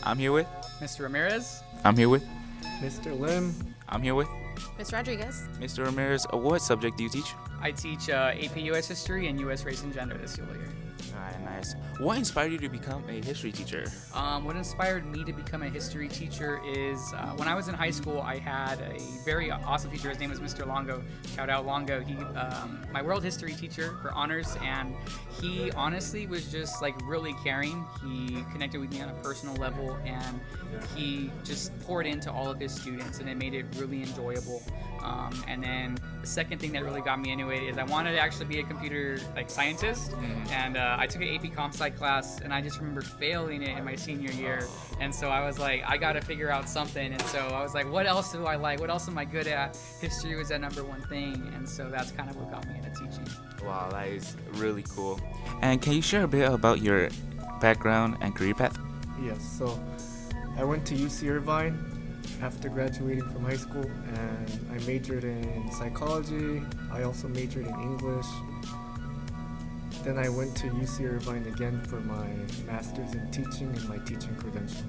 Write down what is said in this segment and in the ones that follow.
I'm here with. Mr. Ramirez. I'm here with. Mr. Lim. I'm here with. Ms. Rodriguez. Mr. Ramirez, what subject do you teach? I teach AP US History and US Race and Gender this school year. Alright, nice. What inspired you to become a history teacher? What inspired me to become a history teacher is when I was in high school, I had a very awesome teacher. His name was Mr. Longo. Shout out Longo. He, my world history teacher for honors, and he honestly was just like really caring. He connected with me on a personal level, and he just poured into all of his students, and it made it really enjoyable. And then the second thing that really got me into it is I wanted to actually be a computer scientist, and I took an AP Comp Sci class, and I just remember failing it in my senior year. And so I was like, I got to figure out something. And so I was like, what else do I like? What else am I good at? History was that number one thing, and so that's kind of what got me into teaching. Wow, that is really cool. And can you share a bit about your background and career path? Yes, so I went to UC Irvine after graduating from high school, and I majored in psychology. I also majored in English. Then I went to UC Irvine again for my master's in teaching and my teaching credential.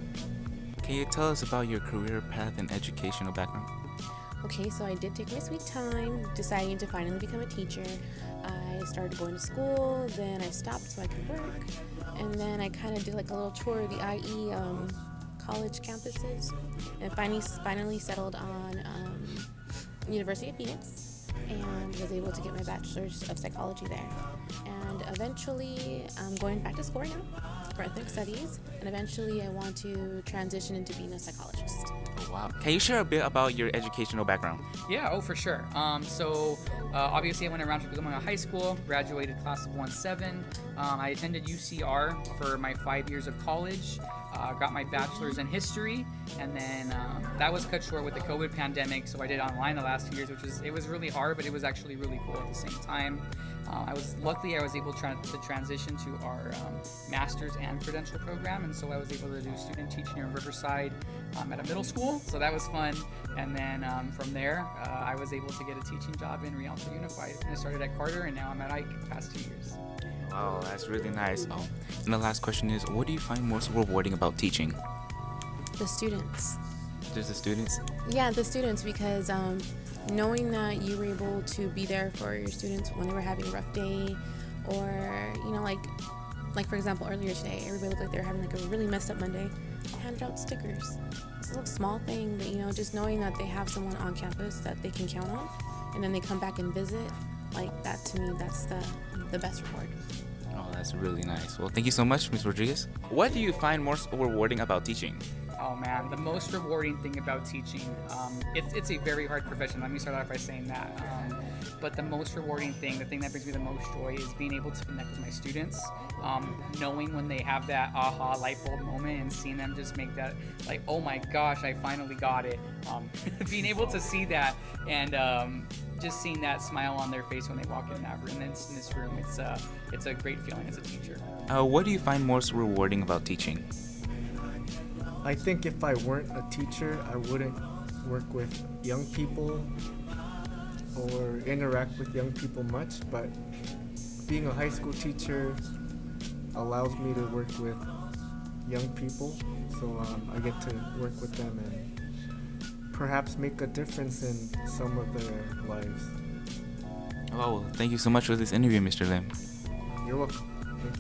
Can you tell us about your career path and educational background? Okay, so I did take my sweet time deciding to finally become a teacher. I started going to school, then I stopped so I could work, and then I kind of did like a little tour of the IE college campuses, and finally settled on University of Phoenix, and was able to get my bachelor's of psychology there. And eventually I'm going back to school right now for ethnic studies, and eventually I want to transition into being a psychologist. Oh, wow. Can you share a bit about your educational background? Yeah, oh, for sure. Obviously I went around to becoming a high school, graduated class of 17. I attended UCR for my 5 years of college, got my bachelor's in history, and then that was cut short with the COVID pandemic, so I did online the last 2 years, it was really hard, but it was actually really cool at the same time. I was able to transition to our master's and credential program, and so I was able to do student teaching in Riverside at a middle school, so that was fun. And then from there, I was able to get a teaching job in Rialto Unified. I started at Carter, and now I'm at Ike the past 2 years. Wow, that's really nice. And the last question is, what do you find most rewarding about teaching? The students. Just the students? Yeah, the students, because knowing that you were able to be there for your students when they were having a rough day, or like for example earlier today, everybody looked like they were having like a really messed up Monday. I handed out stickers. It's a little small thing, but just knowing that they have someone on campus that they can count on, and then they come back and visit, like that, to me, that's the best reward. Oh, that's really nice. Well, thank you so much, Ms. Rodriguez. What do you find most rewarding about teaching? Oh man, the most rewarding thing about teaching, it's a very hard profession. Let me start off by saying that. But the most rewarding thing, the thing that brings me the most joy, is being able to connect with my students. Knowing when they have that aha light bulb moment and seeing them just make that, like, oh my gosh, I finally got it. Being able to see that, and just seeing that smile on their face when they walk in that room, in this room, it's a great feeling as a teacher. What do you find most rewarding about teaching? I think if I weren't a teacher, I wouldn't work with young people or interact with young people much, but being a high school teacher allows me to work with young people, so I get to work with them and perhaps make a difference in some of their lives. Oh, well, thank you so much for this interview, Mr. Lim. You're welcome. Thank you.